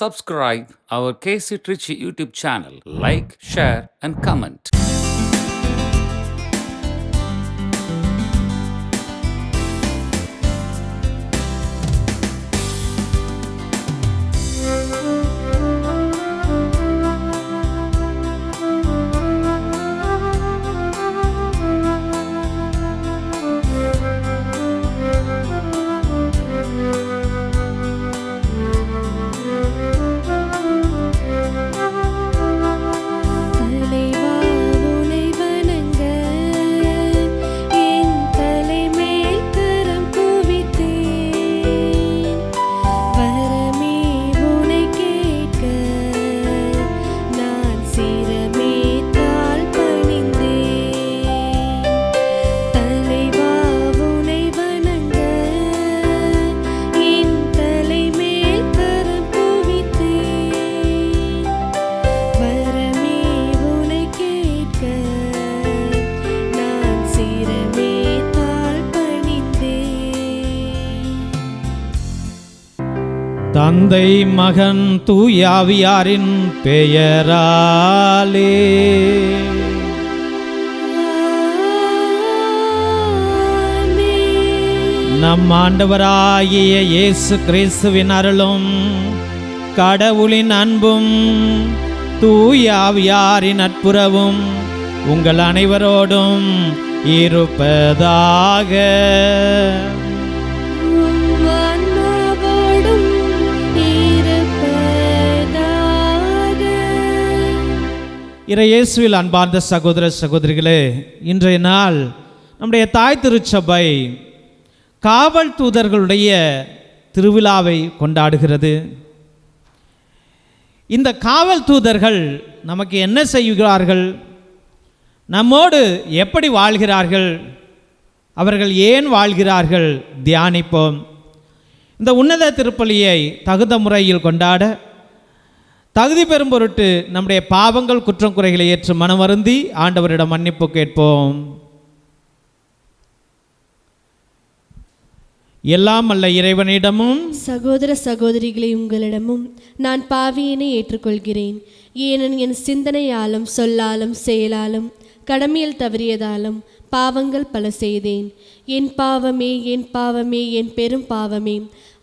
subscribe our KC Trichy YouTube channel. Like, share and comment. தந்தை மகன் தூயாவியாரின் பெயராலே நம் ஆண்டவராகிய இயேசு கிறிஸ்துவின் அருளும் கடவுளின் அன்பும் தூயாவியாரின் நட்புறவும் உங்கள் அனைவரோடும் இருப்பதாக. இயேசுவில் அன்பார்ந்த சகோதர சகோதரிகளே, இன்றைய நாள் நம்முடைய தாய் திருச்சபை காவல் தூதர்களுடைய திருவிழாவை கொண்டாடுகிறது. இந்த காவல் தூதர்கள் நமக்கு என்ன செய்கிறார்கள், நம்மோடு எப்படி வாழ்கிறார்கள், அவர்கள் ஏன் வாழ்கிறார்கள் தியானிப்போம். இந்த உன்னத திருப்பலியை தகுந்த முறையில் கொண்டாட தகுதி பெறும் பொருட்டு நம்முடைய பாவங்கள் குற்றம் குறைகளை ஏற்று மனமருந்தி ஆண்டவரிடம் மன்னிப்பு கேட்போம். எல்லாம் அல்ல இறைவனிடமும் சகோதர சகோதரிகளை உங்களிடமும் நான் பாவியினை ஏற்றுக்கொள்கிறேன். ஏனெனில் என் சிந்தனையாலும் சொல்லாலும் செயலாலும் கடமையில் தவறியதாலும் பாவங்கள் பல செய்தேன். என் பாவமே என் பாவமே என் பெரும் பாவமே.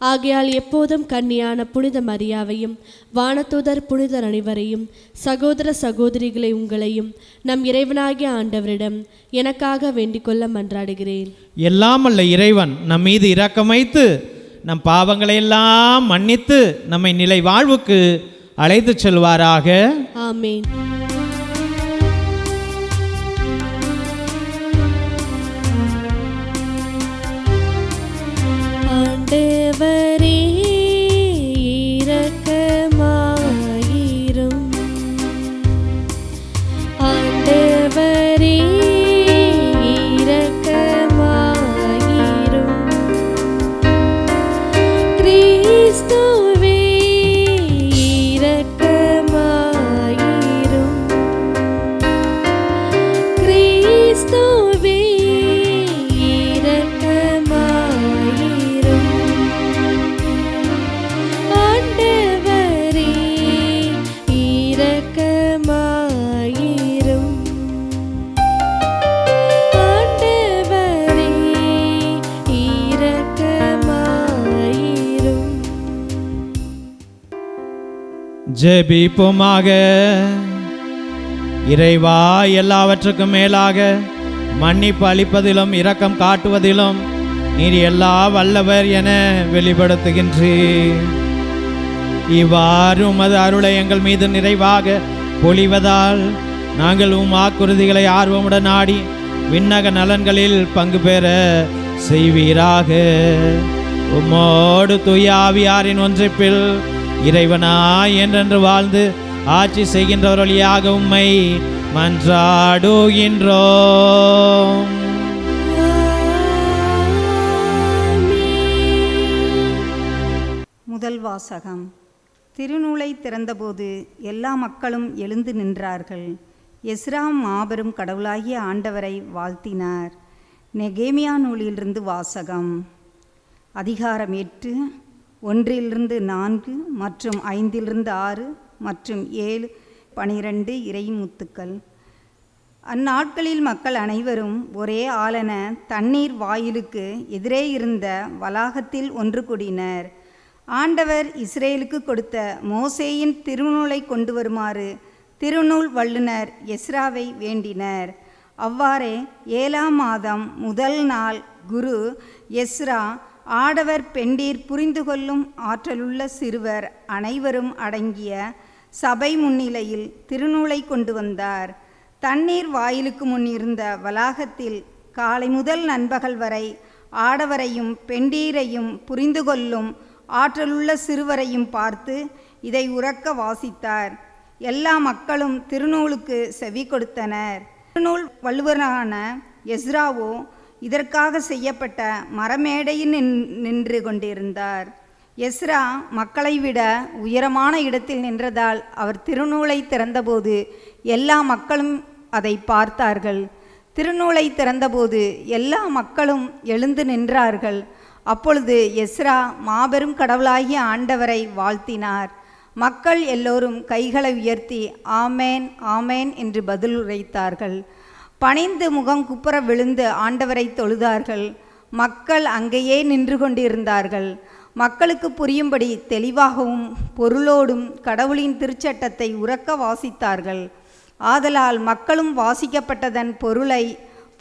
ஆகையால் எப்போதும் கன்னியான புனித மரியாவையும் வானதூதர் புனிதர் அனைவரையும் சகோதர சகோதரிகளை உங்களையும் நம் இறைவனாகிய ஆண்டவரிடம் எனக்காக வேண்டிக் கொள்ள மன்றாடுகிறேன். எல்லாம் அல்ல இறைவன் நம் மீது இரக்கம் வைத்து நம் பாவங்களை எல்லாம் மன்னித்து நம்மை நிலை வாழ்வுக்கு அழைத்து செல்வாராக. ஆமேன். ஆண்டவரே இரக்கமாயிரும். ஆண்டவரே இரக்கமாயிரும். கிறிஸ்துவே இரக்கமாயிரும். கிறிஸ்துவே ஜெபிப்போமாக. இறைவா, எல்லாவற்றுக்கும் மேலாக மன்னிப்பு அளிப்பதிலும் இரக்கம் காட்டுவதிலும் நீர் எல்லா வல்லவர் என வெளிப்படுத்துகின்றீர். இவ்வாறு உமது அருளை எங்கள் மீது நிறைவாக பொழிவதால் நாங்கள் வாக்குறுதிகளை ஆர்வமுடன் நாடி விண்ணக நலன்களில் பங்கு பெற செய்வீராக. உம்மோடு தூயாவியாரின் ஒன்றிப்பில் இறைவனாய் என்றென்று வாழ்ந்து ஆட்சி செய்கின்றவர் வழியாக உம்மை மன்றாடுகின்றோம். முதல் வாசகம். திருநூலை திறந்தபோது எல்லா மக்களும் எழுந்து நின்றார்கள். எஸ்ரா மாபெரும் கடவுளாகிய ஆண்டவரை வாழ்த்தினார். நெகேமியா நூலிலிருந்து வாசகம். அதிகாரம் 8. 1-4 மற்றும் 5-6 மற்றும் 7-12 இறைமுத்துக்கள். அந்நாட்களில் மக்கள் அனைவரும் ஒரே ஆளென தண்ணீர் வாயிலுக்கு எதிரே இருந்த வளாகத்தில் ஒன்று கூடினர். ஆண்டவர் இஸ்ரேலுக்கு கொடுத்த மோசேயின் திருநூலை கொண்டு வருமாறு திருநூல் வல்லுனர் எஸ்ராவை வேண்டினர். அவ்வாறே 7ஆம் மாதம் முதல் நாள் குரு எஸ்ரா ஆடவர் பெண்டீர் புரிந்து கொள்ளும் ஆற்றலுள்ள சிறுவர் அனைவரும் அடங்கிய சபை முன்னிலையில் திருநூலை கொண்டு வந்தார். தண்ணீர் வாயிலுக்கு முன் இருந்த வளாகத்தில் காலை முதல் நண்பகல் வரை ஆடவரையும் பெண்டீரையும் புரிந்து கொள்ளும் ஆற்றலுள்ள சிறுவரையும் பார்த்து இதை உரக்க வாசித்தார். எல்லா மக்களும் திருநூலுக்கு செவி கொடுத்தனர். திருநூல் வள்ளுவரான எஸ்ராவோ இதற்காக செய்யப்பட்ட மரமேடையில் நின்று கொண்டிருந்தார். எஸ்ரா மக்களை விட உயரமான இடத்தில் நின்றதால் அவர் திருநூலை திறந்தபோது எல்லா மக்களும் அதை பார்த்தார்கள். திருநூலை திறந்தபோது எல்லா மக்களும் எழுந்து நின்றார்கள். அப்பொழுது எஸ்ரா மாபெரும் கடவுளாகிய ஆண்டவரை வாழ்த்தினார். மக்கள் எல்லோரும் கைகளை உயர்த்தி ஆமேன் ஆமேன் என்று பதில் உரைத்தார்கள். பணிந்து முகம் குப்புற விழுந்து ஆண்டவரை தொழுதார்கள். மக்கள் அங்கேயே நின்று கொண்டிருந்தார்கள். மக்களுக்கு புரியும்படி தெளிவாகவும் பொருளோடும் கடவுளின் திருச்சட்டத்தை உரக்க வாசித்தார்கள். ஆதலால் மக்களும் வாசிக்கப்பட்டதன் பொருளை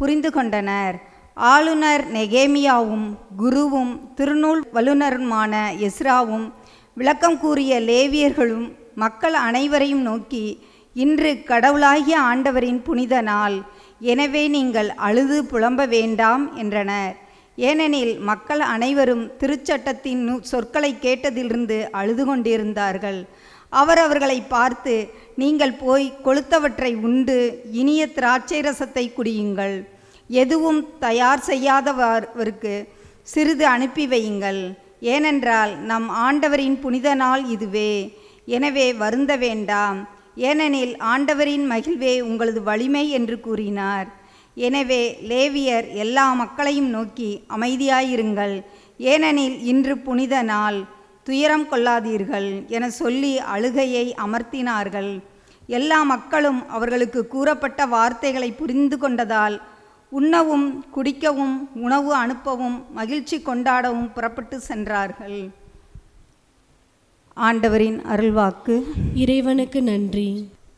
புரிந்து கொண்டனர். ஆளுநர் நெகேமியாவும் குருவும் திருநூல் வல்லுநருமான எஸ்ராவும் விளக்கம் கூறிய லேவியர்களும் மக்கள் அனைவரையும் நோக்கி, இன்று கடவுளாகிய ஆண்டவரின் புனித நாள், எனவே நீங்கள் அழுது புலம்ப வேண்டாம் என்றனர். ஏனெனில் மக்கள் அனைவரும் திருச்சட்டத்தின் சொற்களை கேட்டதிலிருந்து அழுது கொண்டிருந்தார்கள். அவர் அவர்களை பார்த்து, நீங்கள் போய் கொழுத்தவற்றை உண்டு இனிய திராட்சை ரசத்தை குடியுங்கள். எதுவும் தயார் செய்யாதவருக்கு சிறிது அனுப்பி வையுங்கள். ஏனென்றால் நம் ஆண்டவரின் புனித நாள் இதுவே. எனவே வருந்த வேண்டாம், ஏனெனில் ஆண்டவரின் மகிழ்வே உங்களது வலிமை என்று கூறினார். எனவே லேவியர் எல்லா மக்களையும் நோக்கி அமைதியாயிருங்கள், ஏனெனில் இன்று புனித நாள், துயரம் கொள்ளாதீர்கள் என சொல்லி அழுகையை அமர்த்தினார்கள். எல்லா மக்களும் அவர்களுக்கு கூறப்பட்ட வார்த்தைகளை புரிந்து கொண்டதால் உண்ணவும் குடிக்கவும் உணவு அனுப்பவும் மகிழ்ச்சி கொண்டாடவும் புறப்பட்டு சென்றார்கள். ஆண்டவரின் அருள்வாக்கு. இறைவனுக்கு நன்றி.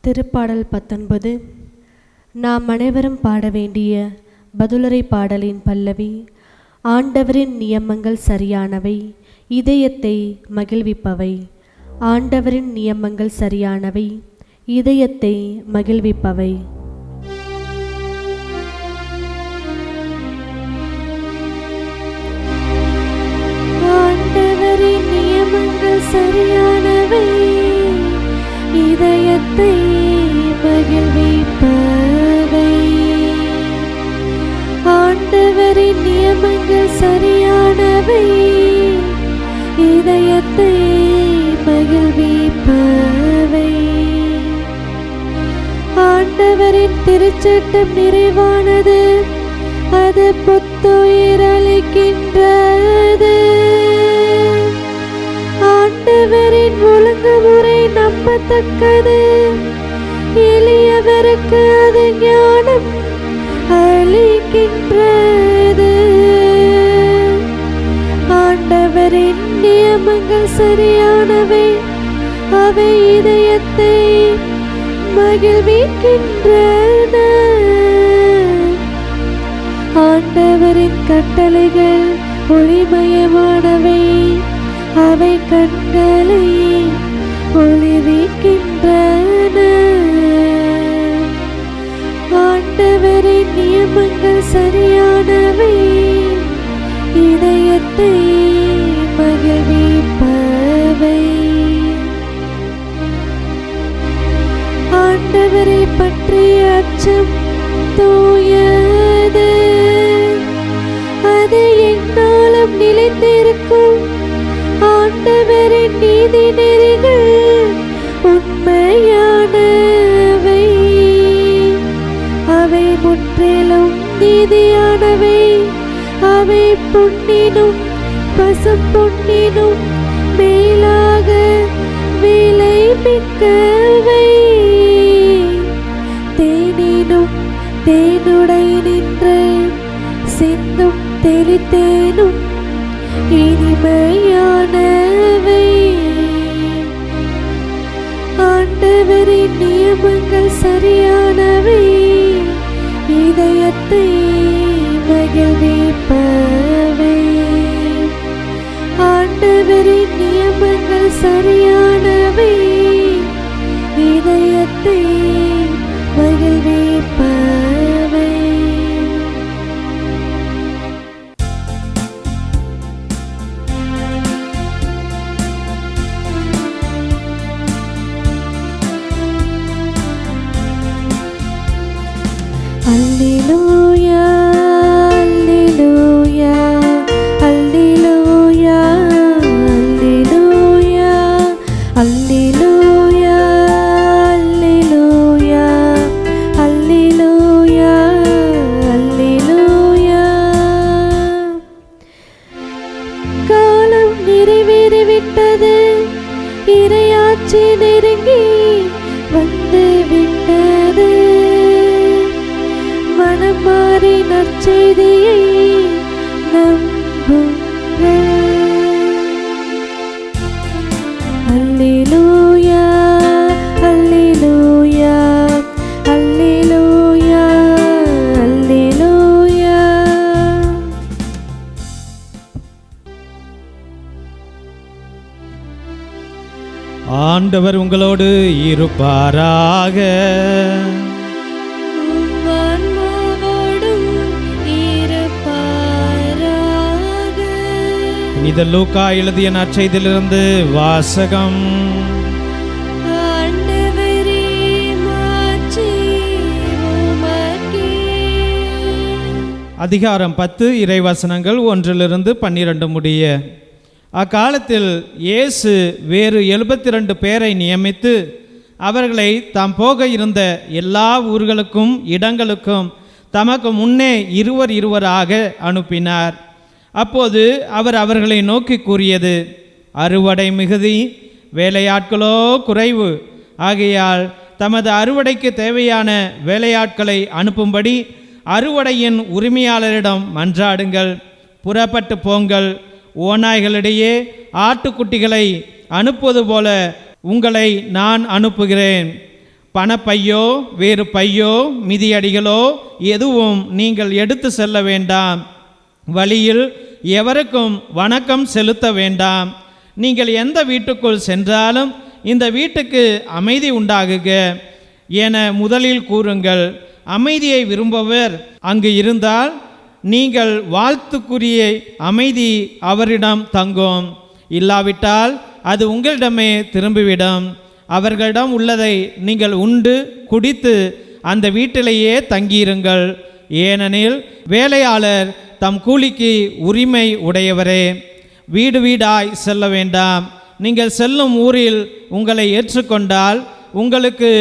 திருப்பாடல் 19. நாம் அனைவரும் பாட வேண்டிய பதிலுரை பாடலின் பல்லவி. ஆண்டவரின் நியமங்கள் சரியானவை, இதயத்தை மகிழ்விப்பவை. ஆண்டவரின் நியமங்கள் சரியானவை, இதயத்தை மகிழ்விப்பவை. ஆண்டவரின் நியமங்கள் சரியானவை, இதயத்தை மகிழ்விப்பவை. ஆண்டவரின் நியமங்கள் சரியானவை, இதயத்தை மகிழ்விப்பவை. ஆண்டவரின் திருச்சட்டம் நிறைவானது, அது புத்துயிர் அளிக்கின்றது. ஆண்டவரின் ஒழுங்குமுறை நம்பத்தக்கது, எளியவருக்கு அது ஞானம் அளிக்கின்றது. ஆண்டவரின் நியமங்கள் சரியானவை, அவை இதயத்தை மகிழ்விக்கின்றன. ஆண்டவரின் கட்டளைகள் ஒளிமயமானவை, அவை கண்களை ஒளிவிக்கின்றன. ஆண்டவரின் நியமங்கள் சரியானவை, இதயத்தை மகிழ்விப்பவை. ஆண்டவரை பற்றிய அச்சம் தூயது, அது எந்நாளும் நிலைத்திருக்கும். ஆண்டவரின் நீதி நெறிகள் உண்மையானவை, அவை முற்றிலும் நீதியானவை. அவை பொன்னினும் பசும் பொன்னினும் மேலாக விலை மிக்கவை. தேனினும் தேனுடை நின்று சிந்தும் தெளித்தேனும் இனிமையானவை. ஆண்டவரின் நியமங்கள் சரியானவை, இதயத்தை மகிழ்விப்பவை. ஆண்டவரின் நியமங்கள் சரியானவை, இதயத்தை மகிழ்விப்பவை. அல்லேலூயா அல்லேலூயா அல்லேலூயா அல்லேலூயா அல்லேலூயா அல்லேலூயா அல்லேலூயா. காலம் நிறைவேறிவிட்டது, இறையாட்சி நெருங்கி வந்து விட்டது. மனம் மாறி நற்செய்தியை நம்புங்கள். அல்லேலூயா அல்லேலூயா அல்லேலூயா அல்லேலூயா. ஆண்டவர் உங்களோடு இருப்பாராக. புனித லூக்கா எழுதிய நற்செய்தியிலிருந்து வாசகம். அதிகாரம் 10, இறைவசனங்கள் 1-12 முடிய. அக்காலத்தில் இயேசு வேறு 72 பேரை நியமித்து அவர்களை தாம் போக இருந்த எல்லா ஊர்களுக்கும் இடங்களுக்கும் தமக்கு முன்னே இருவராக அனுப்பினார். அப்போது அவர் அவர்களை நோக்கி கூறியது, அறுவடை மிகுதி, வேலையாட்களோ குறைவு. ஆகையால் தமது அறுவடைக்கு தேவையான வேலையாட்களை அனுப்பும்படி அறுவடையின் உரிமையாளரிடம் மன்றாடுங்கள். புறப்பட்டு போங்கள். ஓநாய்களிடையே ஆட்டுக்குட்டிகளை அனுப்புவது போல உங்களை நான் அனுப்புகிறேன். பணப்பையோ வேறு பையோ மிதியடிகளோ எதுவும் நீங்கள் எடுத்து செல்ல வேண்டாம். வழியில் எவருக்கும் வணக்கம் செலுத்த வேண்டாம். நீங்கள் எந்த வீட்டுக்குள் சென்றாலும் இந்த வீட்டுக்கு அமைதி உண்டாகுக என முதலில் கூறுங்கள். அமைதியை விரும்புவர் அங்கு இருந்தால் நீங்கள் வாழ்த்துக்குரிய அமைதி அவரிடம் தங்கும். இல்லாவிட்டால் அது உங்களிடமே திரும்பிவிடும். அவர்களிடம் உள்ளதை நீங்கள் உண்டு குடித்து அந்த வீட்டிலேயே தங்கியிருங்கள். ஏனெனில் வேலையாளர் தம் கூலிக்கு உரிமை உடையவரே. வீடு வீடாய் செல்ல வேண்டாம். நீங்கள் செல்லும் ஊரில் உங்களை ஏற்றுக்கொண்டால் உங்களுக்கு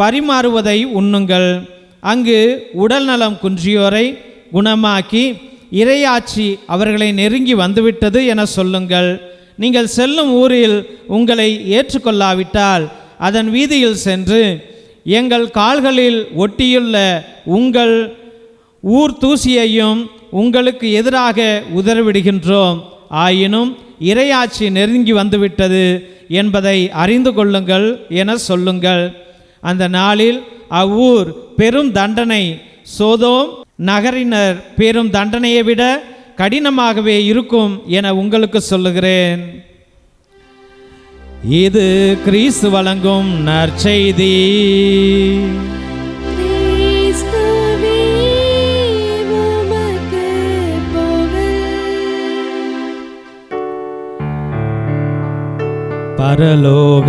பரிமாறுவதை உண்ணுங்கள். அங்கு உடல் நலம் குன்றியோரை குணமாக்கி இறையாட்சி அவர்களை நெருங்கி வந்துவிட்டது என சொல்லுங்கள். நீங்கள் செல்லும் ஊரில் உங்களை ஏற்றுக்கொள்ளாவிட்டால் அதன் வீதியில் சென்று, எங்கள் கால்களில் ஒட்டியுள்ள உங்கள் ஊர் தூசியையும் உங்களுக்கு எதிராக உதறிவிடுகின்றோம். ஆயினும் இறையாட்சி நெருங்கி வந்துவிட்டது என்பதை அறிந்து கொள்ளுங்கள் என சொல்லுங்கள். அந்த நாளில் அவ்வூர் பெரும் தண்டனை சோதோம் நகரினர் பெரும் தண்டனையை விட கடினமாகவே இருக்கும் என உங்களுக்கு சொல்லுகிறேன். இது கிறிஸ்து வழங்கும் நற்செய்தி.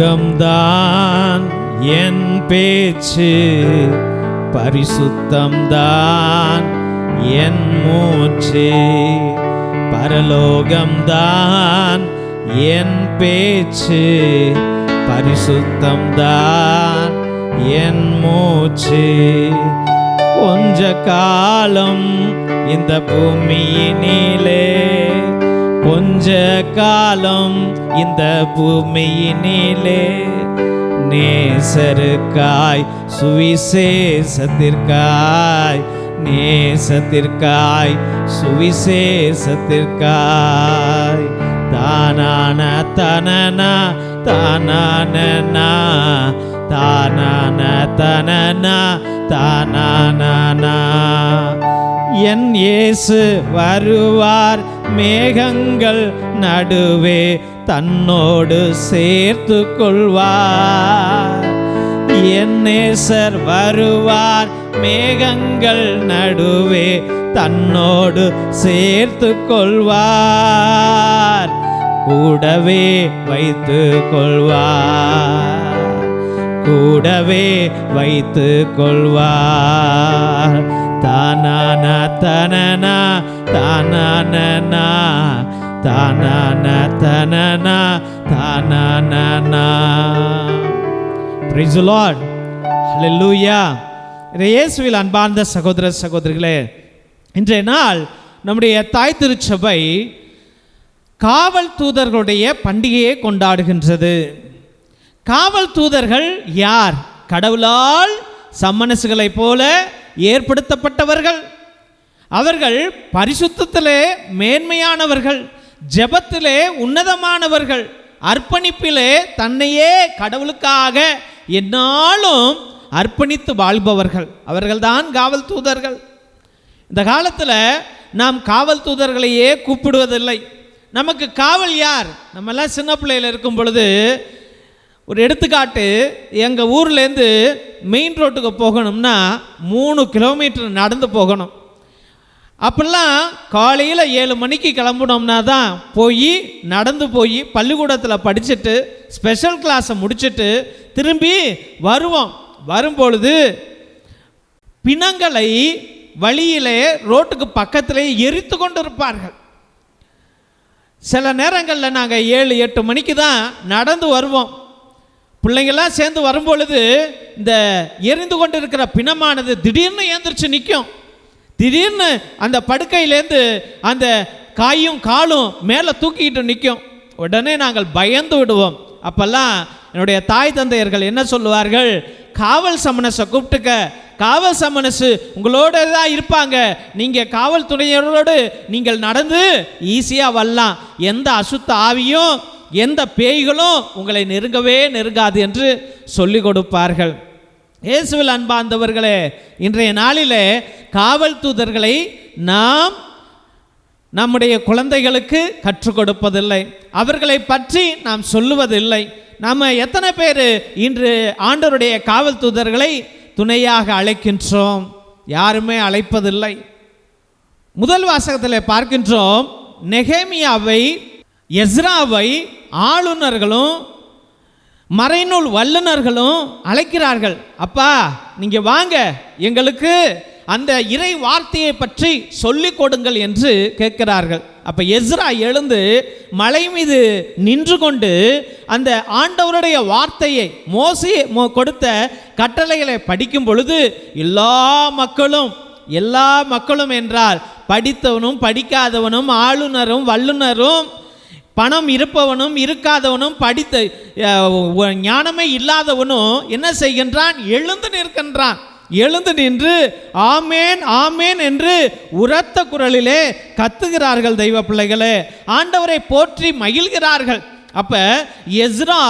பரலோகம்தான் என் பேச்சு, பரிசுத்தம்தான் என் மூச்சு. பரலோகம்தான் என் பேச்சு, பரிசுத்தம்தான் என் மூச்சு. கொஞ்ச காலம் இந்த பூமியினிலே, கொஞ்ச கொஞ்ச காலம் இந்த பூமியினிலே நேசருக்காய் சுவிசேஷத்திற்காய், நேசத்திற்காய் சுவிசேஷத்திற்காய். தானான தனனா தானானா தானான தனனா தானானா. என் இயேசு வருவார் மேகங்கள் நடுவே தன்னோடு சேர்த்து கொள்வார். என் நேசர் வருவார் மேகங்கள் நடுவே தன்னோடு சேர்த்து கொள்வார். கூடவே வைத்து கொள்வார், கூடவே வைத்து கொள்வார். தானானா தனனா தானானா தானானா தனனா தானானா. Praise the Lord. Hallelujah. இயேசுவில் அன்பார்ந்த சகோதர சகோதரிகளே, இன்றைய நாள் நம்முடைய தாய் திருச்சபை காவல் தூதர்களுடைய பண்டிகையை கொண்டாடுகின்றது. காவல் தூதர்கள் யார்? கடவுளால் சம்மனசுகளைப் போல ஏற்படுத்தப்பட்டவர்கள். அவர்கள் பரிசுத்தத்திலே மேன்மையானவர்கள், ஜெபத்திலே உன்னதமானவர்கள், அர்ப்பணிப்பிலே தன்னையே கடவுளுக்காக எந்நாளும் அர்ப்பணித்து வாழ்பவர்கள். அவர்கள்தான் காவல் தூதர்கள். இந்த காலத்தில் நாம் காவல் தூதர்களையே கூப்பிடுவதில்லை. நமக்கு காவல் யார்? நம்மெல்லாம் சின்ன பிள்ளையில் இருக்கும் பொழுது, ஒரு எடுத்துக்காட்டு, எங்கள் ஊர்லேருந்து மெயின் ரோட்டுக்கு போகணும்னா 3 கிலோமீட்டர் நடந்து போகணும். அப்பெல்லாம் காலையில் 7 மணிக்கு கிளம்புனோம்னா தான் போய் நடந்து போய் பள்ளிக்கூடத்தில் படிச்சுட்டு ஸ்பெஷல் கிளாஸை முடிச்சுட்டு திரும்பி வருவோம். வரும்பொழுது பிணங்களை வழியிலே ரோட்டுக்கு பக்கத்திலே எரித்து கொண்டு இருப்பார்கள். சில நேரங்களில் நாங்கள் 7-8 மணிக்கு தான் நடந்து வருவோம். பிள்ளைங்கள்லாம் சேர்ந்து வரும்பொழுது இந்த எரிந்து கொண்டு இருக்கிற பிணமானது திடீர்னு ஏந்திரிச்சு நிற்கும். திடீர்னு அந்த படுக்கையிலேருந்து அந்த காயும் காலும் மேலே தூக்கிட்டு நிற்கும். உடனே நாங்கள் பயந்து விடுவோம். அப்போல்லாம் என்னுடைய தாய் தந்தையர்கள் என்ன சொல்லுவார்கள்? காவல் சமணஸை கூப்பிட்டுக்க, காவல் சமணசு உங்களோட தான் இருப்பாங்க, நீங்கள் காவல்துறையோடு நீங்கள் நடந்து ஈஸியாக வரலாம், எந்த அசுத்த ஆவியும் எந்த பேய்களும் உங்களை நெருங்கவே நெருங்காது என்று சொல்லி கொடுப்பார்கள். இயேசுவில் அன்பார்ந்தவர்களே, இன்றைய நாளிலே காவல் தூதர்களை நாம் நம்முடைய குழந்தைகளுக்கு கற்றுக் கொடுப்பதில்லை, அவர்களை பற்றி நாம் சொல்லுவதில்லை. நாம் எத்தனை பேர் இன்று ஆண்டவருடைய காவல் தூதர்களை துணையாக அழைக்கின்றோம்? யாருமே அழைப்பதில்லை. முதல் வாசகத்தில் பார்க்கின்றோம், நெகேமியாவை எஸ்ராவை ஆளுநர்களும் மறைநூல் வல்லுநர்களும் அழைக்கிறார்கள். அப்பா நீங்கள் வாங்க, எங்களுக்கு அந்த இறை வார்த்தையை பற்றி சொல்லிக் கொடுங்கள் என்று கேட்கிறார்கள். அப்போ எஸ்ரா எழுந்து மலை மீது நின்று கொண்டு அந்த ஆண்டவருடைய வார்த்தையை மோசே கொடுத்த கட்டளைகளை படிக்கும் பொழுது எல்லா மக்களும் என்றால் படித்தவனும் படிக்காதவனும் ஆளுநரும் வல்லுநரும் பணம் இருப்பவனும் இருக்காதவனும் படித்த ஞானமே இல்லாதவனும் என்ன செய்கின்றான்? எழுந்து நிற்கின்றான். எழுந்து நின்று ஆமேன் ஆமேன் என்று உரத்த குரலிலே கத்துகிறார்கள். தெய்வ பிள்ளைகளே, ஆண்டவரை போற்றி மகிழ்கிறார்கள். அப்ப எஸ்ரா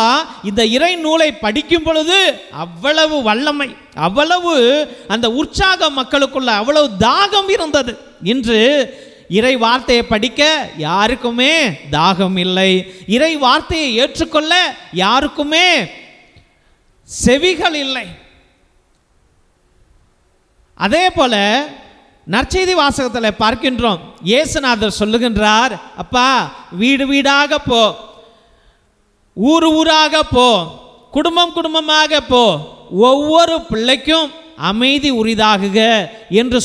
இந்த இறை நூலை படிக்கும் பொழுது அவ்வளவு வல்லமை, அவ்வளவு அந்த உற்சாகம் மக்களுக்குள்ள அவ்வளவு தாகம் இருந்தது. இன்று இறை வார்த்தையை படிக்க யாருக்குமே தாகம் இல்லை. இறை வார்த்தையை ஏற்றுக்கொள்ள யாருக்குமே செவிகள் இல்லை. அதே போல நற்செய்தி வாசகத்தில் பார்க்கின்றோம், இயேசுநாதர் சொல்லுகின்றார், அப்பா வீடு வீடாக போ, ஊர் ஊராக போ, குடும்பம் குடும்பமாக போ, ஒவ்வொரு பிள்ளைக்கும் அமைதி உரிதாகுக என்று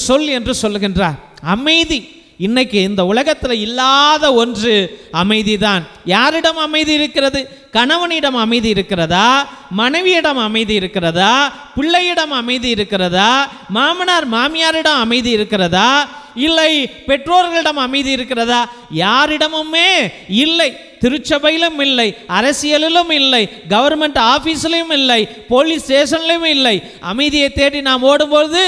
சொல்லுகின்றார். அமைதி இன்னைக்கு இந்த உலகத்தில் இல்லாத ஒன்று அமைதி தான். யாரிடம் அமைதி இருக்கிறது? கணவனிடம் அமைதி இருக்கிறதா? மனைவியிடம் அமைதி இருக்கிறதா? பிள்ளையிடம் அமைதி இருக்கிறதா? மாமனார் மாமியாரிடம் அமைதி இருக்கிறதா? இல்லை பெற்றோர்களிடம் அமைதி இருக்கிறதா? யாரிடமுமே இல்லை. திருச்சபையிலும் இல்லை, அரசியலிலும் இல்லை, கவர்மெண்ட் ஆஃபீஸ்லையும் இல்லை, போலீஸ் ஸ்டேஷன்லையும் இல்லை. அமைதியை தேடி நாம் ஓடும்போது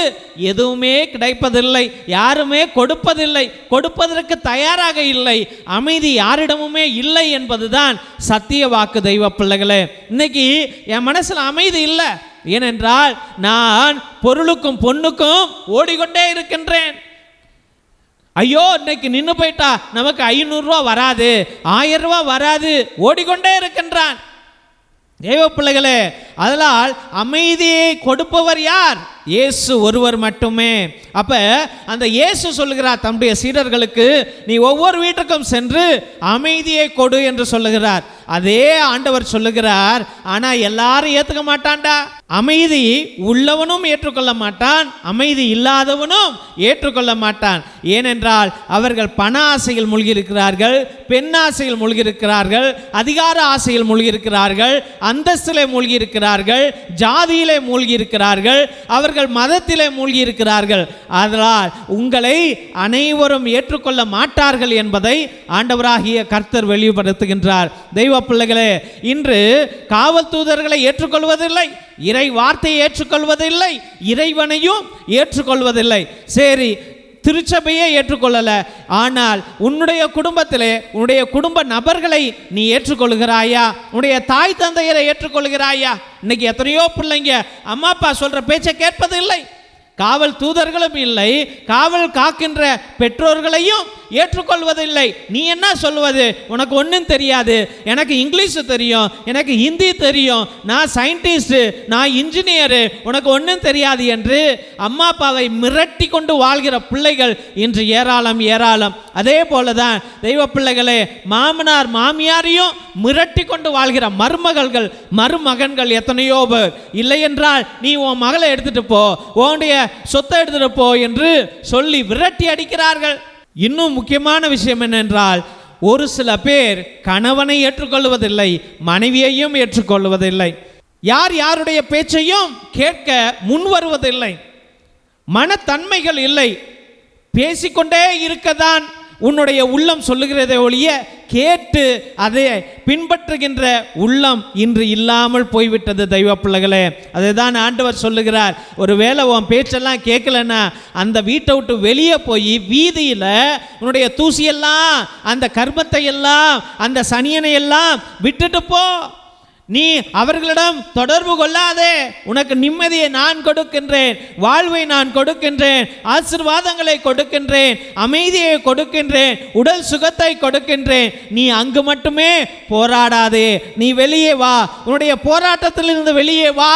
எதுவுமே கிடைப்பதில்லை, யாருமே கொடுப்பதில்லை, கொடுப்பதற்கு தயாராக இல்லை. அமைதி யாரிடமுமே இல்லை என்பதுதான் சத்திய வாக்கு தெய்வ பிள்ளைகளே. இன்னைக்கு என் மனசில் அமைதி இல்லை. ஏனென்றால் நான் பொருளுக்கும் பொண்ணுக்கும் ஓடிக்கொண்டே இருக்கின்றேன். ஐயோ இன்னைக்கு நின்று போயிட்டா நமக்கு 500 ரூபா வராது, 1000 ரூபா வராது, ஓடிக்கொண்டே இருக்கின்றான். தேவ பிள்ளைகளே, அதனால் அமைதியை கொடுப்பவர் யார்? இயேசு ஒருவர் மட்டுமே. அப்ப அந்த இயேசு சொல்லுகிறார் தம்முடைய சீடர்களுக்கு, நீ ஒவ்வொரு வீட்டுக்கும் சென்று அமைதியை கொடு என்று சொல்லுகிறார். அதே ஆண்டவர் சொல்லுகிறார், ஆனா எல்லாரும் ஏத்துக்க மாட்டான்டா. அமைதி உள்ளவனும் ஏற்றுக்கொள்ள மாட்டான், அமைதி இல்லாதவனும் ஏற்றுக்கொள்ள மாட்டான். ஏனென்றால் அவர்கள் பண ஆசையில் மூழ்கியிருக்கிறார்கள், பெண் ஆசையில் மூழ்கியிருக்கிறார்கள், அதிகார ஆசையில் மூழ்கியிருக்கிறார்கள், அந்தஸ்திலே மூழ்கியிருக்கிறார்கள், ஜாதியிலே மூழ்கியிருக்கிறார்கள், அவர்கள் மதத்திலே மூழ்கியிருக்கிறார்கள். அதனால் உங்களை அனைவரும் ஏற்றுக்கொள்ள மாட்டார்கள் என்பதை ஆண்டவராகிய கர்த்தர் வெளிப்படுத்துகின்றார். தெய்வ பிள்ளைகளே, இன்று காவல் தூதர்களை ஏற்றுக்கொள்வதில்லை, இறை வார்த்தையை ஏற்றுக்கொள்வதில்லை, இறைவனையும் ஏற்றுக்கொள்வதில்லை. சரி, திருச்சபையே ஏற்றுக்கொள்ளல, ஆனால் உன்னுடைய குடும்பத்திலே உன்னுடைய குடும்ப நபர்களை நீ ஏற்றுக்கொள்கிறாயா? உன்னுடைய தாய் தந்தையரை ஏற்றுக்கொள்கிறாயா? இன்னைக்கு எத்தனையோ பிள்ளைங்க அம்மா அப்பா சொல்ற பேச்சை கேட்பதில்லை. காவல் தூதர்களும் இல்லை, காவல் காக்கின்ற பெற்றோர்களையும் ஏற்றுக்கொள்வதில்லை. நீ என்ன சொல்வது? உனக்கு ஒன்றும் தெரியாது, எனக்கு இங்கிலீஷ் தெரியும், எனக்கு ஹிந்தி தெரியும், நான் சயின்டிஸ்ட், நான் இன்ஜினியரு, உனக்கு ஒன்றும் தெரியாது என்று அம்மா அப்பாவை மிரட்டி கொண்டு வாழ்கிற பிள்ளைகள் இன்று ஏராளம் ஏராளம். அதே போலதான் தெய்வ பிள்ளைகளே, மாமனார் மாமியாரையும் மிரட்டி கொண்டு வாழ்கிற மருமகள்கள் மருமகன்கள் எத்தனையோ பேர். இல்லை என்றால் நீ உன் மகளை எடுத்துட்டு போ, உன்னுடைய சொத்தை எடுத்துட்டு போ என்று சொல்லி விரட்டி அடிக்கிறார்கள். இன்னும் முக்கியமான விஷயம் என்னென்றால், ஒரு சில பேர் கணவனை ஏற்றுக்கொள்வதில்லை, மனைவியையும் ஏற்றுக்கொள்வதில்லை, யார் யாருடைய பேச்சையும் கேட்க முன் வருவதில்லை, மனத்தன்மைகள் இல்லை. பேசிக்கொண்டே இருக்கதான் உன்னுடைய உள்ளம் சொல்லுகிறதை ஒழிய கேட்டு அதை பின்பற்றுகின்ற உள்ளம் இன்று இல்லாமல் போய்விட்டது. தெய்வ பிள்ளைகளே, அதை தான் ஆண்டவர் சொல்லுகிறார், ஒருவேளை உன் பேச்செல்லாம் கேட்கலன்னா அந்த வீட்டை விட்டு வெளியே போய் வீதியில் உன்னுடைய தூசியெல்லாம், அந்த கர்மத்தை எல்லாம், அந்த சனியனை எல்லாம் விட்டுட்டு போ. நீ அவர்களிடம் தொடர்பு கொள்ளாதே, உனக்கு நிம்மதியை நான் கொடுக்கின்றேன், வாழ்வை நான் கொடுக்கின்றேன், ஆசீர்வாதங்களை கொடுக்கின்றேன், அமைதியை கொடுக்கின்றேன், உடல் சுகத்தை கொடுக்கின்றேன். நீ அங்கு மட்டுமே போராடாதே, நீ வெளியே வா, உன்னுடைய போராட்டத்திலிருந்து வெளியே வா.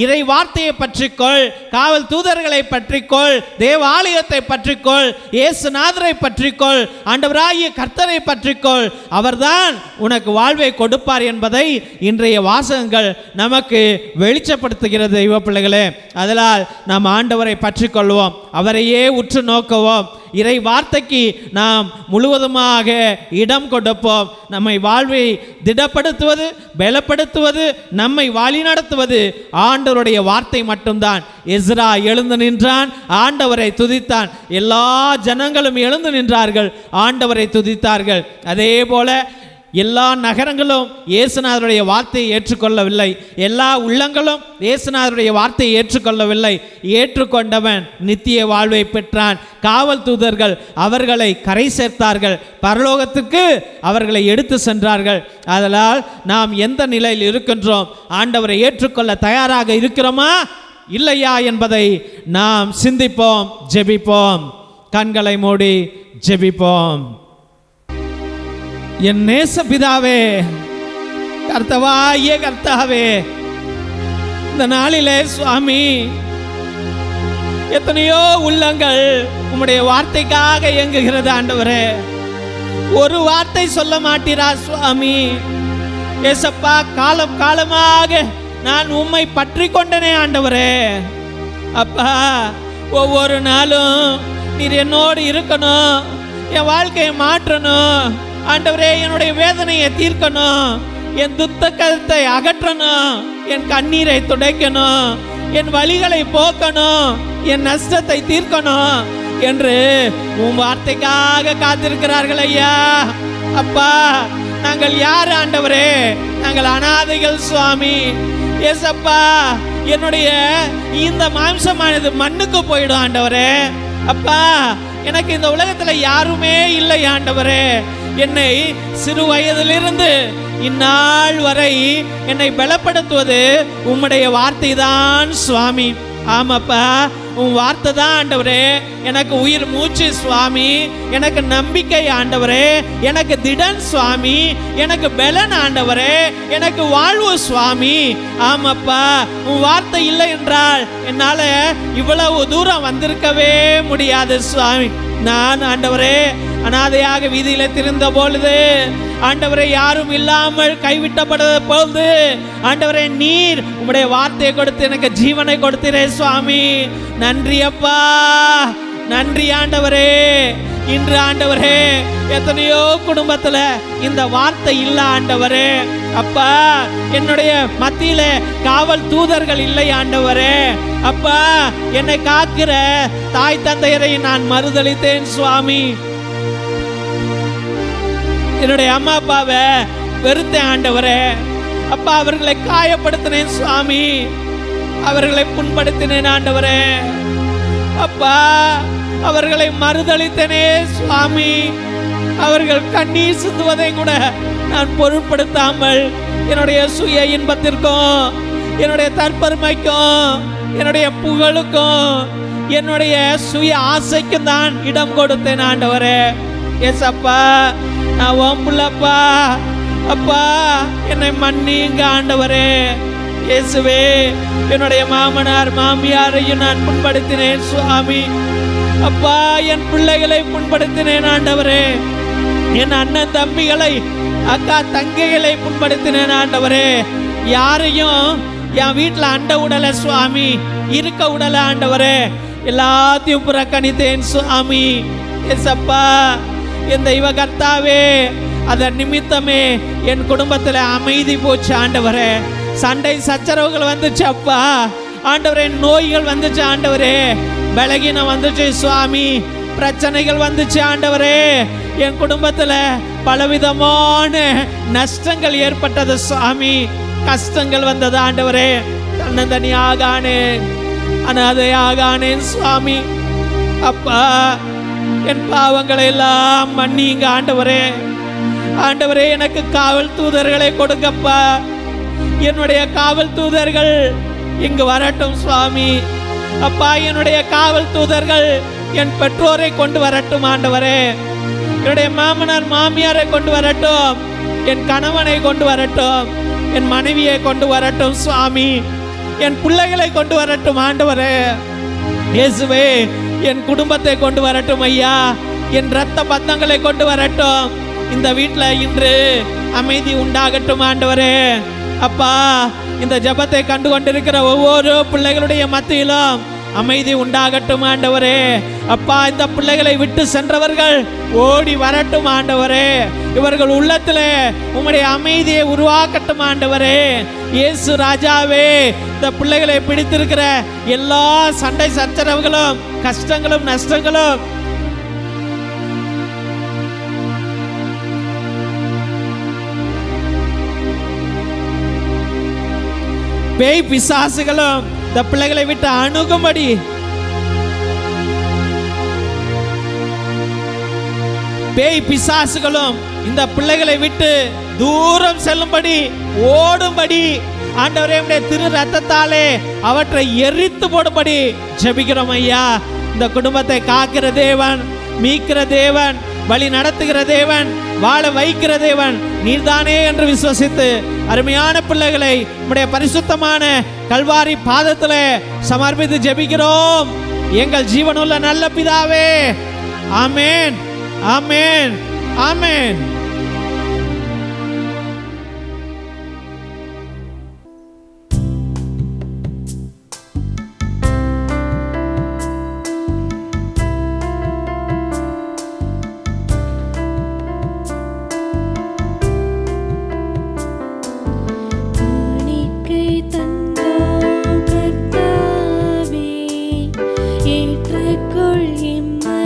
இறை வார்த்தையை பற்றிக்கொள், காவல் தூதர்களை பற்றிக்கொள், தேவாலயத்தை பற்றிக்கொள், இயேசுநாதரை பற்றிக்கொள், ஆண்டவராகிய கர்த்தரை பற்றிக்கொள். அவர்தான் உனக்கு வாழ்வை கொடுப்பார் என்பதை இன்றைய வாசகங்கள் நமக்கு வெளிச்சப்படுத்துகிறது. தெய்வ பிள்ளைகளே, அதனால் நாம் ஆண்டவரை பற்றிக்கொள்வோம், அவரையே உற்று நோக்குவோம், இறை வார்த்தைக்கு நாம் முழுவதுமாக இடம் கொடுப்போம். நம்மை வாழ்வை திடப்படுத்துவது, பலப்படுத்துவது, நம்மை வழி நடத்துவது ஆண்டவருடைய வார்த்தை மட்டும்தான். எஸ்ரா எழுந்து நின்றான், ஆண்டவரை துதித்தான், எல்லா ஜனங்களும் எழுந்து நின்றார்கள், ஆண்டவரை துதித்தார்கள். அதே போல எல்லா நகரங்களும் இயேசுநாதருடைய வார்த்தையை ஏற்றுக்கொள்ளவில்லை, எல்லா உள்ளங்களும் இயேசுநாதருடைய வார்த்தையை ஏற்றுக்கொள்ளவில்லை. ஏற்றுக்கொண்டவன் நித்திய வாழ்வை பெற்றான். காவல் தூதர்கள் அவர்களை கரை சேர்த்தார்கள், பரலோகத்துக்கு அவர்களை எடுத்து சென்றார்கள். அதனால் நாம் எந்த நிலையில் இருக்கின்றோம்? ஆண்டவரை ஏற்றுக்கொள்ள தயாராக இருக்கிறோமா இல்லையா என்பதை நாம் சிந்திப்போம், ஜெபிப்போம். கண்களை மூடி ஜெபிப்போம். என் நேச பிதாவே, கர்த்தவாகிய கர்த்தாவே, இந்த நாளிலே சுவாமி எத்தனையோ உள்ளங்கள் உம்முடைய வார்த்தைக்காக இயங்குகிறது. ஆண்டவரே, ஒரு வார்த்தை சொல்ல மாட்டீரா சுவாமி? ஏசப்பா, காலம் காலமாக நான் உம்மை பற்றி கொண்டனே ஆண்டவரே. அப்பா, ஒவ்வொரு நாளும் நீர் என்னோடு இருக்கணும், என் வாழ்க்கையை மாற்றணும் ஆண்டவரே, என்னுடைய வேதனையை தீர்க்கணும், என் துத்த கருத்தை அகற்றணும், என் கண்ணீரை துடைக்கணும், என் வலிகளை போக்கணும், என் நஷ்டத்தை தீர்க்கணும். என்று உன் வார்த்தைக்காக காத்திருக்கிறார்கள் ஐயா. அப்பா, நாங்கள் யார் ஆண்டவரே? நாங்கள் அனாதைகள் சுவாமி. ஏசப்பா, என்னுடைய இந்த மாம்சமானது மண்ணுக்கு போயிடும் ஆண்டவரே. அப்பா, எனக்கு இந்த உலகத்துல யாருமே இல்லை ஆண்டவரே. என்னை சிறு வயதிலிருந்து இந்நாள் வரை என்னை பலப்படுத்துவது உம்முடைய வார்த்தை தான் சுவாமி. ஆமாப்பா, உன் வார்த்தை தான் ஆண்டவரே எனக்கு உயிர் மூச்சு சுவாமி, எனக்கு நம்பிக்கை ஆண்டவரே, எனக்கு திடன் சுவாமி, எனக்கு பலன் ஆண்டவரே, எனக்கு வாழ்வு சுவாமி. ஆமாப்பா, உன் வார்த்தை இல்லை என்றால் என்னால இவ்வளவு தூரம் வந்திருக்கவே முடியாது சுவாமி. நான் ஆண்டவரே அனாதையாக வீதியில திரிந்த பொழுது ஆண்டவரே, யாரும் இல்லாமல் கைவிட்டப்பட பொழுது ஆண்டவரே, நீர் உம்முடைய வார்த்தையை கொடுத்து எனக்கு ஜீவனை கொடுத்தீரே சுவாமி. நன்றி அப்பா, நன்றி ஆண்டவரே. இன்று ஆண்டவரே, எத்தனையோ குடும்பத்துல இந்த வார்த்தை இல்ல ஆண்டவரே. அப்பா, என்னுடைய மத்தியில காவல் தூதர்கள் இல்லை ஆண்டவரே. அப்பா, என்னை காக்கிற தாய் தந்தையரை நான் மறுதளித்தேன் சுவாமி. என்னுடைய அம்மா அப்பாவை வெறுத்தேன் ஆண்டவரே. அப்பா, அவர்களை காயப்படுத்தினேன் சுவாமி, அவர்களை புண்படுத்தினேன் ஆண்டவரே. அப்பா, அவர்களை மறுதளித்தனே சுவாமி. அவர்கள் கண்ணீர் சிந்துவதை கூட நான் பொருட்படுத்தாமல் என்னுடைய சுய இன்பத்திற்கும், என்னுடைய தற்பெருமைக்கும், என்னுடைய புகழுக்கும், என்னுடைய சுய ஆசைக்கும் தான் இடம் கொடுத்தேன் ஆண்டவரே. ஏசப்பா, நான் உன் பிள்ளைப்பா. அப்பா, என்னை மன்னிங்க ஆண்டவரே. இயேசுவே, என்னுடைய மாமனார் மாமியாரையும் நான் புண்படுத்தினேன் சுவாமி. அப்பா, என் பிள்ளைகளை புண்படுத்தினேன் ஆண்டவரே. என் அண்ணன் தம்பிகளை, அக்கா தங்கைகளை புண்படுத்தினேன் ஆண்டவரே. யாரையும் என் வீட்டில் அண்ட உடலை சுவாமி, இருக்க உடலை ஆண்டவரே. எல்லாத்தையும் புறக்கணித்தேன் சுவாமி. ஏசப்பா, என் தெய்வ கர்த்தாவே, அதன் நிமித்தமே என் குடும்பத்தில் அமைதி போச்சு ஆண்டவரே. சண்டை சச்சரவுகள் வந்துச்சு அப்பா ஆண்டவரே. நோய்கள் வந்துச்சு ஆண்டவரே. பலகீனம் வந்துச்சு சுவாமி. பிரச்சனைகள் வந்துச்சு ஆண்டவரே. என் குடும்பத்தில் பலவிதமான நஷ்டங்கள் ஏற்பட்டது சுவாமி. கஷ்டங்கள் வந்தது ஆண்டவரே. தன்னந்தனியாக ஆனேன், அனாதையாக ஆனேன் சுவாமி. அப்பா, என் பாவங்களை எல்லாம் மன்னிங்க ஆண்டவரே. ஆண்டவரே, எனக்கு காவல் தூதர்களை கொடுங்கப்பா. என்னுடைய காவல் தூதர்கள் இங்கு வரட்டும் சுவாமி. அப்பா, என்னுடைய காவல் தூதர்கள் என் பெற்றோரை கொண்டு வரட்டும் ஆண்டவரே. என்னுடைய மாமனார் மாமியாரை கொண்டு வரட்டும், என் கணவனை கொண்டு வரட்டும், என் மனைவியை கொண்டு வரட்டும் சுவாமி. என் பிள்ளைகளை கொண்டு வரட்டும் ஆண்டவரே. இயேசுவே, என் குடும்பத்தை கொண்டு வரட்டும் ஐயா. என் இரத்த பந்தங்களை கொண்டு வரட்டும். இந்த வீட்டில் இன்று அமைதி உண்டாகட்டும் ஆண்டவரே. அப்பா, இந்த ஜெபத்தை கண்டு கொண்டிருக்கிற ஒவ்வொரு பிள்ளைகளுடைய மத்தியிலும் அமைதி உண்டாகட்டும் ஆண்டவரே. அப்பா, இந்த பிள்ளைகளை விட்டு சென்றவர்கள் ஓடி வரட்டும் ஆண்டவரே. இவர்கள் உள்ளத்திலே உம்முடைய அமைதியை உருவாக்கட்டும் ஆண்டவரே. இயேசு ராஜாவே, இந்த பிள்ளைகளை பிடித்திருக்கிற எல்லா சண்டை சச்சரவுகளும், கஷ்டங்களும், நஷ்டங்களும் பேய் பிசாசுகளும் இந்த பிள்ளைகளை விட்டு அணுகும்படி பேய் பிசாசுகளும் இந்த பிள்ளைகளை விட்டு தூரம் செல்லும்படி, ஓடும்படி ஆண்டவரே உம்முடைய திரு ரத்தத்தாலே அவற்றை எரித்து போடும்படி ஜெபிக்கிறோம் ஐயா. இந்த குடும்பத்தை காக்கிற தேவன், மீட்கிற தேவன், வழி நடத்துகிற தேவன், வாழ வைக்கிற தேவன் நீர்தானே என்று விசுவசித்து அருமையான பிள்ளைகளை உம்முடைய பரிசுத்தமான கல்வாரி பாதத்திலே சமர்ப்பித்து ஜெபிக்கிறோம் எங்கள் ஜீவனுள்ள நல்ல பிதாவே. ஆமென், ஆமென், ஆமென். தந்தோம் கர்த்தாவே, ஏற்றுக்கொள் எம்மை.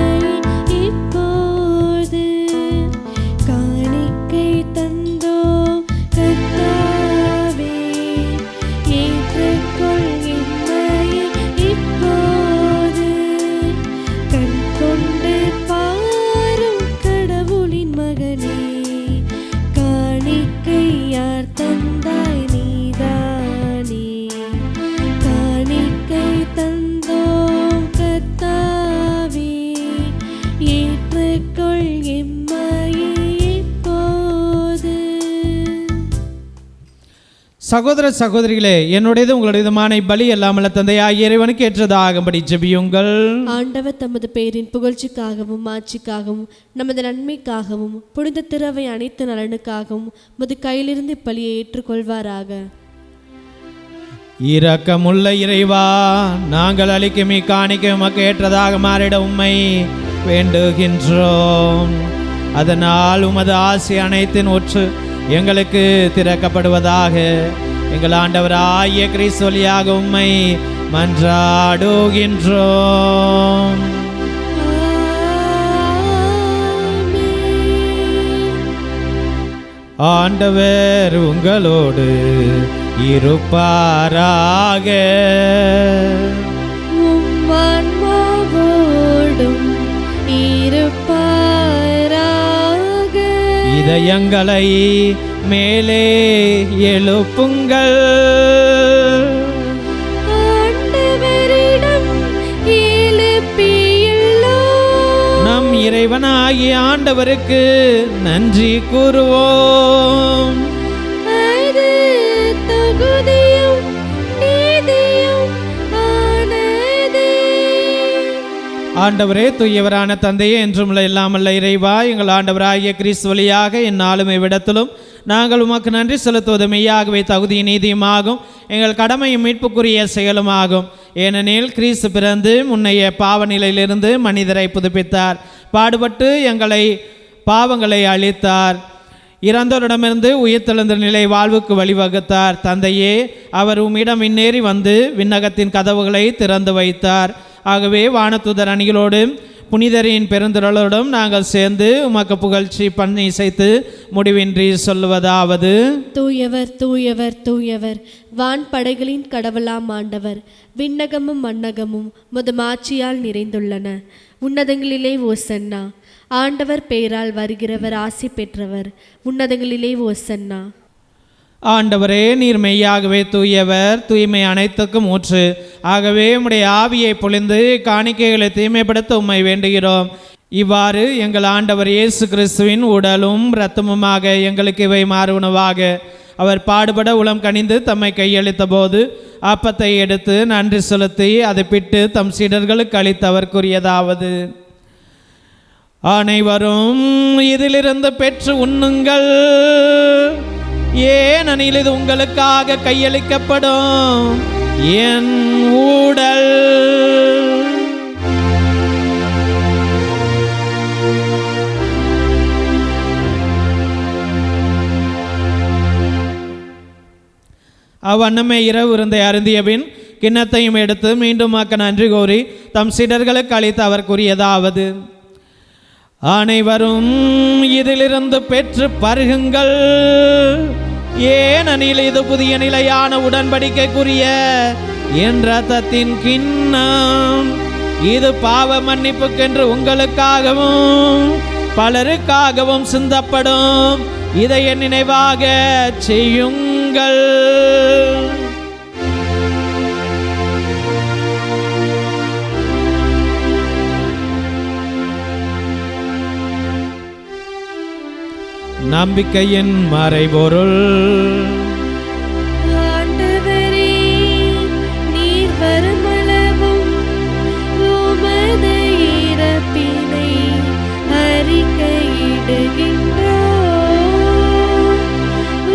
சகோதர சகோதரிகளே, என்னுடையது உங்களுடையதுமான பலி எல்லாமல்ல தந்தையாகிய இறைவனுக்கு ஏற்றதாகும்படி ஜெபியுங்கள். ஆண்டவர் தமது பெயரின் புகழ்ச்சிக்காகவும் ஆட்சிக்காகவும் நமது நன்மைக்காகவும் புனித திரவை அனைத்து நலனுக்காகவும் முது கையிலிருந்து பலியை ஏற்றுக்கொள்வாராக. இரக்கமுள்ள இறைவா, நாங்கள் அளிக்கும் இக்காணிக்கை உமக்கு ஏற்றதாக மாறிட உம்மை வேண்டுகின்றோம். அதனால் உமது ஆசி அனைத்தின் ஒற்று எங்களுக்கு திறக்கப்படுவதாக. எங்கள் ஆண்டவராகிய கிறிஸ்து வழியாக உம்மை மன்றாடுகின்றோம். ஆண்டவர் உங்களோடு இருப்பாராக. உம்மான்மாவோடும் இருப்பாராக. இதயங்களை மேலே எழுப்புங்கள். ஆண்டவரிடம் எழுப்பியுள்ளோம். நம் இறைவனாகிய ஆண்டவருக்கு நன்றி கூறுவோம். அது தகுதியும் நீதியும் ஆனதே. ஆண்டவரே, தூயவரான தந்தையே, என்றும் இல்லாமல்ல இறைவா, எங்கள் ஆண்டவராகிய கிறிஸ்து வழியாக எந்நாளும் இவ்விடத்திலும் நாங்கள் உமக்கு நன்றி செலுத்துவது மெய்யாகவே தகுதியும் நீதியுமாகும், எங்கள் கடமையும் மீட்புக்குரிய செயலுமாகும். ஏனெனில் கிறிஸ்து பிறந்து முன்னைய பாவ நிலையிலிருந்து மனிதரை புதுப்பித்தார், பாடுபட்டு எங்களை பாவங்களை அழித்தார், இறந்தோரிடமிருந்து உயிர்த்தெழுந்த நிலை வாழ்வுக்கு வழிவகுத்தார். தந்தையே, அவர் உம்மிடம் விண்ணேறி வந்து விண்ணகத்தின் கதவுகளை திறந்து வைத்தார். ஆகவே வானதூதர் அணிகளோடு புனிதரின் பெருந்திரளோடும் நாங்கள் சேர்ந்து உமக்கு புகழ்ச்சி பண்ணி இசைத்து முடிவின்றி சொல்லுவதாவது: தூயவர் தூயவர் தூயவர், வான்படைகளின் கடவுளாம் ஆண்டவர். விண்ணகமும் மண்ணகமும் முது மாட்சியால் நிறைந்துள்ளன. உன்னதங்களிலே ஓசன்னா. ஆண்டவர் பெயரால் வருகிறவர் ஆசி பெற்றவர். உன்னதங்களிலே ஓசன்னா. ஆண்டவரே, நீர் மெய்யாகவே தூயவர், தூய்மை அனைத்துக்கும் ஊற்று. ஆகவே உம்முடைய ஆவியை பொழிந்து காணிக்கைகளை தூய்மைப்படுத்த உம்மை வேண்டுகிறோம். இவ்வாறு எங்கள் ஆண்டவர் இயேசு கிறிஸ்துவின் உடலும் இரத்தமுமாக எங்களுக்கு இவை மாறு உணவாக. அவர் பாடுபட உளம் கனிந்து தம்மை கையளித்த போது அப்பத்தை எடுத்து நன்றி செலுத்தி அதை பிட்டு தம் சீடர்களுக்கு அளித்து அவர் கூறியதாவது: அனைவரும் இதிலிருந்து பெற்று உண்ணுங்கள், ஏனெனில் இது உங்களுக்காக கையளிக்கப்படும் என் உடல். அவ்வண்ணமே இரவு விருந்தை அருந்தியபின் கிண்ணத்தையும் எடுத்து மீண்டும் நன்றி கோரி தம் சீடர்களுக்கு அளித்து அவர் கூறியதாவது: அனைவரும் இதிலிருந்து பெற்று பருகுங்கள், ஏனெனில் இது புதிய நிலையான உடன்படிக்கைக்குரிய என் இரத்தத்தின் கிண்ணம். இது பாவ மன்னிப்புக்கென்று உங்களுக்காகவும் பலருக்காகவும் சிந்தப்படும். இதை என் நினைவாக செய்யுங்கள். நம்பிக்கையின் மறைபொருள். ஆண்டவரே, நீர் வருமளவும் உமது இறப்பினை அறிக்கையிடுகின்றோம்,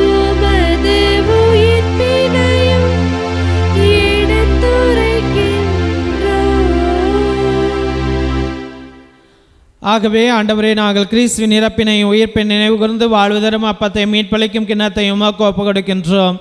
உமது உயிர்ப்பினையும் ஆகவே ஆண்டவரே, நாங்கள் கிறிஸ்துவின் இறப்பினை உயிர்ப்பின் நினைவு கூர்ந்து வாழ்வு தரும் அப்பத்தை மீட்பளிக்கும் கிண்ணத்தை உமக்கு ஒப்புக் கொடுக்கின்றோம்.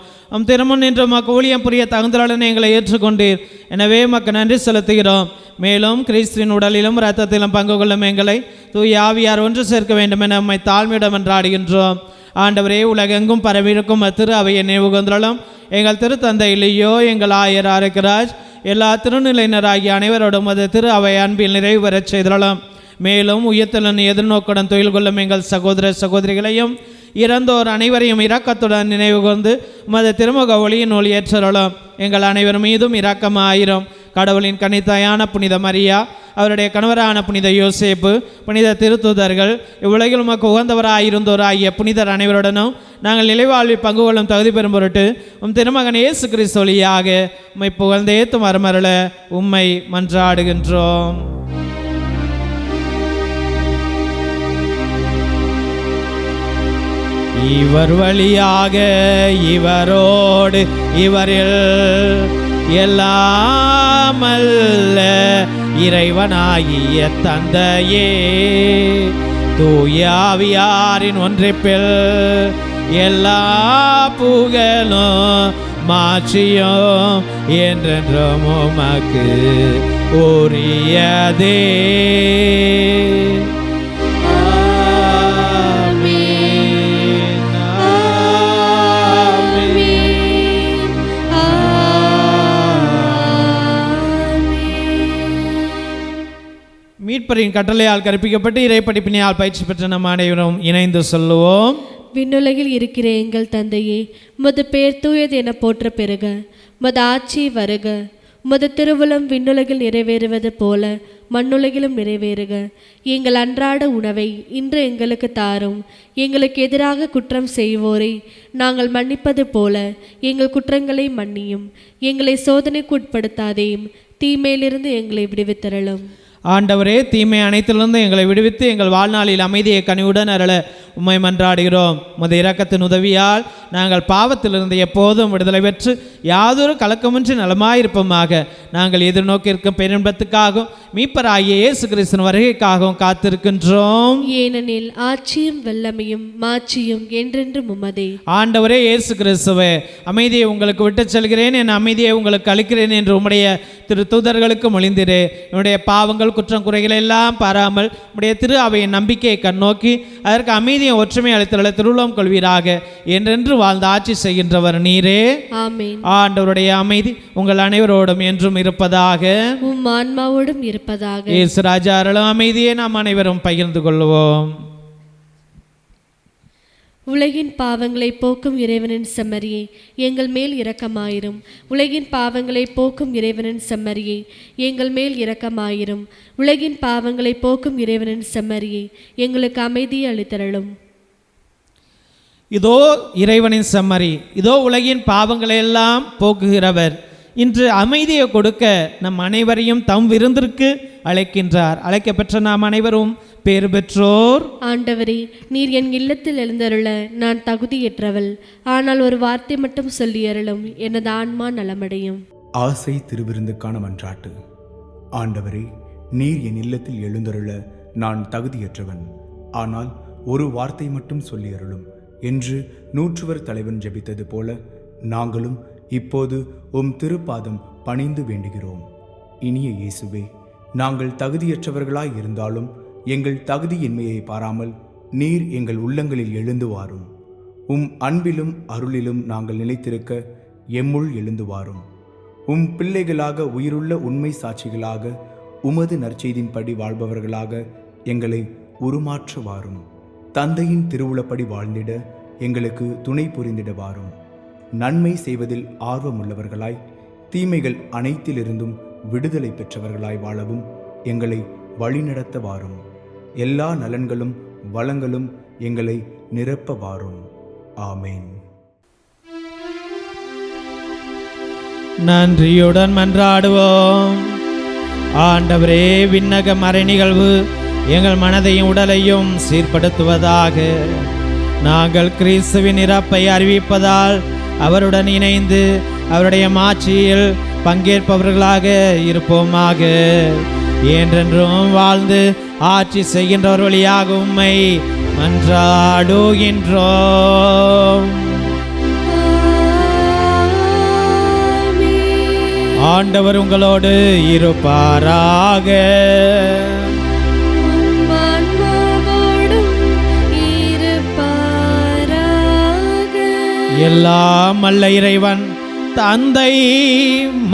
திருமண் நின்று உமக்கு ஊழியம் புரிய தகுந்தலுடன் எங்களை ஏற்றுக்கொண்டீர். எனவே உமக்கு நன்றி செலுத்துகிறோம். மேலும் கிறிஸ்துவின் உடலிலும் இரத்தத்திலும் பங்கு கொள்ளும் எங்களை தூய ஆவியார் ஒன்று சேர்க்க வேண்டும் என உம்மை தாழ்மையிடம் என்றாடுகின்றோம். ஆண்டவரே, உலகெங்கும் பரவியிருக்கும் திரு அவையை நினைவு கூர்ந்தலும் எங்கள் திருத்தந்தை இல்லையோ எங்கள் ஆயர் ஆரோக்கியராஜ் எல்லா திருநிலையினராகிய அனைவரோடும் அது திரு அவை அன்பில் நிறைவு பெறச் செய்தலும். மேலும் உயர்த்தலன் எதிர்நோக்குடன் தொழில் கொள்ளும் எங்கள் சகோதர சகோதரிகளையும் இறந்தோர் அனைவரையும் இரக்கத்துடன் நினைவு கூர்ந்து உமது திருமுக ஒளியின் ஒளியேற்றலும். எங்கள் அனைவர் மீதும் இரக்கமாயிரும். கடவுளின் கனித்தாயான புனித மரியா, அவருடைய கணவரான புனித யோசேப்பு, புனித திருத்தூதர்கள், இவ்வுலகில் உமக்கு உகந்தவராயிருந்தோராகிய புனிதர் அனைவருடனும் நாங்கள் நிலைவாழ்வில் பங்கு கொள்ளும் தகுதி பெறும் பொருட்டு திருமகன் இயேசு கிறிஸ்து வழியாக உம்மை புகழ்ந்தேத்தும் வரமருள உம்மை மன்றாடுகின்றோம். இவர் வழியாக இவரோடு இவரில் எல்லாமல்ல இறைவனாகிய தந்தையே, தூயாவியாரின் ஒன்றிப்பில் எல்லா புகழும் மாட்சியும் என்றென்றும் உமக்கு உரியதே. மீட்பரின் கட்டளையால் கற்பிக்கப்பட்டு இறைப்படிப்பினையால் பயிற்சி பெற்ற நம் அனைவரும் இணைந்து சொல்லுவோம். விண்ணுலகில் இருக்கிற எங்கள் தந்தையே, உமது பேர் தூயது என போற்ற பெறுக. உமது ஆட்சி வருக. உமது திருவுளம் விண்ணுலகில் நிறைவேறுவது போல மண்ணுலகிலும் நிறைவேறுக. எங்கள் அன்றாட உணவை இன்று எங்களுக்கு தாரும். எங்களுக்கு எதிராக குற்றம் செய்வோரை நாங்கள் மன்னிப்பது போல எங்கள் குற்றங்களை மன்னியும். எங்களை சோதனைக்கு உட்படுத்தாதேயும், தீமையிலிருந்து எங்களை விடுவித்தரலும். ஆண்டவரே, தீமை அனைத்திலிருந்து எங்களை விடுவித்து எங்கள் வாழ்நாளில் அமைதியை கனிவுடன் அருள உம்மை மன்றாடுகிறோம். உமது இரக்கத்தின் உதவியால் நாங்கள் பாவத்திலிருந்து எப்போதும் விடுதலை பெற்று யாதொரு கலக்கமின்றி நலமாயிருப்போமாக. நாங்கள் எதிர்நோக்கியிருக்கும் பேரின்பத்துக்காகவும் மீட்பராகிய இயேசு கிறிஸ்துவின் வருகைக்காகவும் காத்திருக்கின்றோம். ஏனெனில் ஆட்சியும் வல்லமையும் மாட்சியும் என்றென்றும் உமதே. ஆண்டவரே இயேசு கிறிஸ்துவே, அமைதியை உங்களுக்கு விட்டுச் செல்கிறேன், என் அமைதியை உங்களுக்கு அளிக்கிறேன் என்று உம்முடைய திரு தூதர்களுக்கு மொழிந்திரே. என்னுடைய பாவங்கள் குற்றம் குறைகளை எல்லாம் பாராமல் உடைய திரு அவையின் நம்பிக்கையை கண்ணோக்கி அதற்கு அமைதியை ஒற்றுமை அளித்துள்ள திருவுளம் கொள்வீராக. என்றென்று வாழ்ந்து ஆட்சி செய்கின்றவர் நீரே. ஆமென். ஆண்டவருடைய அமைதி உங்கள் அனைவரோடும் என்றும் இருப்பதாக. உம் ஆன்மாவோடும் இருப்பதாக. இயேசு ராஜா அருளும் அமைதியை நாம் அனைவரும் பகிர்ந்து கொள்வோம். உலகின் பாவங்களை போக்கும் இறைவனின் செம்மறியே, எங்கள் மேல் இரக்கமாயிரும். உலகின் பாவங்களை போக்கும் இறைவனின் செம்மறியே, எங்கள் மேல் இரக்கமாயிரும். உலகின் பாவங்களை போக்கும் இறைவனின் செம்மறியே, எங்களுக்கு அமைதியை அளித்தருளும். இதோ இறைவனின் செம்மறி, இதோ உலகின் பாவங்களை எல்லாம் போக்குகிறவர். இன்று அமைதியை கொடுக்க நம் அனைவரையும் தம் விருந்திற்கு அழைக்கின்றார். அழைக்கப்பெற்ற நாம் அனைவரும் பேறு பெற்றோர். ஆண்டவரே, நீர் என் இல்லத்தில் எழுந்தருள நான் தகுதியற்றவள். ஆனால் ஒரு வார்த்தை மட்டும் சொல்லி அருளும், எனது ஆன்மா நலமடையும். ஆசை திருவிருந்துக்கான மன்றாட்டு. ஆண்டவரே, நீர் என் இல்லத்தில் எழுந்தருள நான் தகுதியற்றவன். ஆனால் ஒரு வார்த்தை மட்டும் சொல்லி அருளும் என்று நூற்றுவர் தலைவன் ஜெபித்தது போல நாங்களும் இப்போது உம் திருப்பாதம் பணிந்து வேண்டுகிறோம். இனிய இயேசுவே, நாங்கள் தகுதியற்றவர்களாய் இருந்தாலும் எங்கள் தகுதியின்மையை பாராமல் நீர் எங்கள் உள்ளங்களில் எழுந்து வாரும். உம் அன்பிலும் அருளிலும் நாங்கள் நிலைத்திருக்க எம்முள் எழுந்து வாரும். உம் பிள்ளைகளாக உயிருள்ள உண்மை சாட்சிகளாக உமது நற்செய்தின்படி வாழ்பவர்களாக எங்களை உருமாற்ற வாரும். தந்தையின் திருவுளப்படி வாழ்ந்திட எங்களுக்கு துணை புரிந்திட வாரும். நன்மை செய்வதில் ஆர்வமுள்ளவர்களாய் தீமைகள் அனைத்திலிருந்தும் விடுதலை பெற்றவர்களாய் வாழவும் எங்களை வழிநடத்த வாரும். எல்லா நலன்களும் வளங்களும் எங்களை நிரப்ப வாரும். ஆமேன். நன்றியுடன் மன்றாடுவோம். ஆண்டவரே, விண்ணக மறை நிகழ்வு எங்கள் மனதையும் உடலையும் சீர்படுத்துவதாக. நாங்கள் கிறிஸ்துவின் இறப்பை அறிவிப்பதால் அவருடன் இணைந்து அவருடைய மாட்சியில் பங்கேற்பவர்களாக இருப்போமாக. என்றென்றும் வாழ்ந்து ஆட்சி செய்கின்றவர் வழியாக உம்மை மன்றாடுகின்றோம். ஆண்டவர் உங்களோடு இருப்பாராக. எல்லாம் வல்ல இறைவன் தந்தை,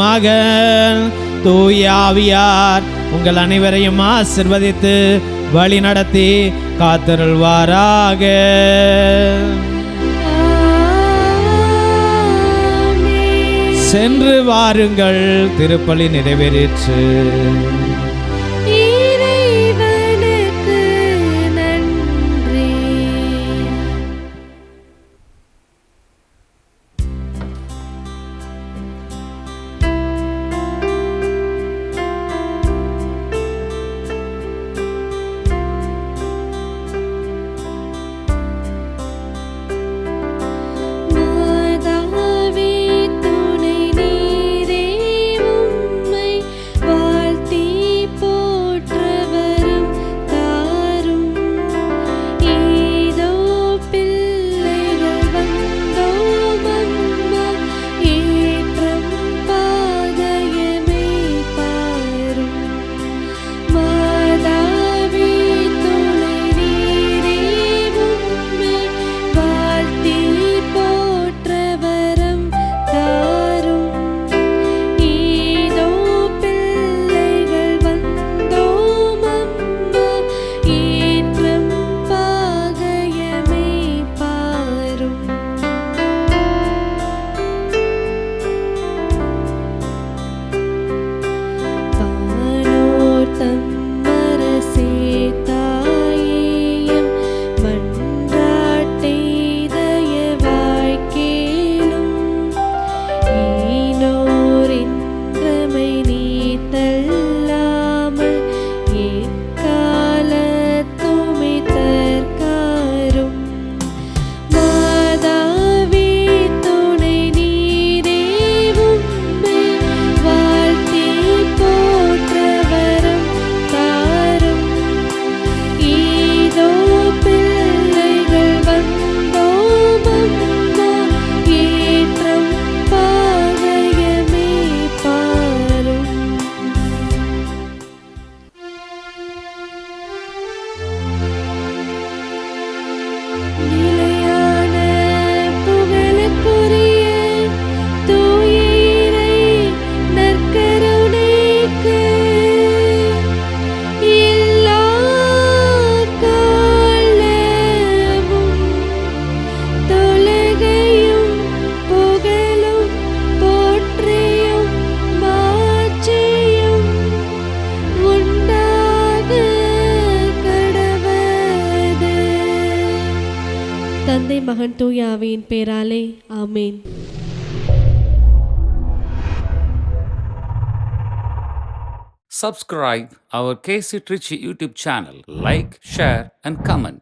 மகன், தூய ஆவியார் உங்கள் அனைவரையும் ஆசிர்வதித்து வழி நடத்தி காத்தருள்வாராக. சென்று வாருங்கள், திருப்பலி நிறைவேறிற்று. தந்தை மகன் தூய ஆவியின் பேராலே ஆமேன். Subscribe our KC Trichy YouTube channel. Like, share and comment.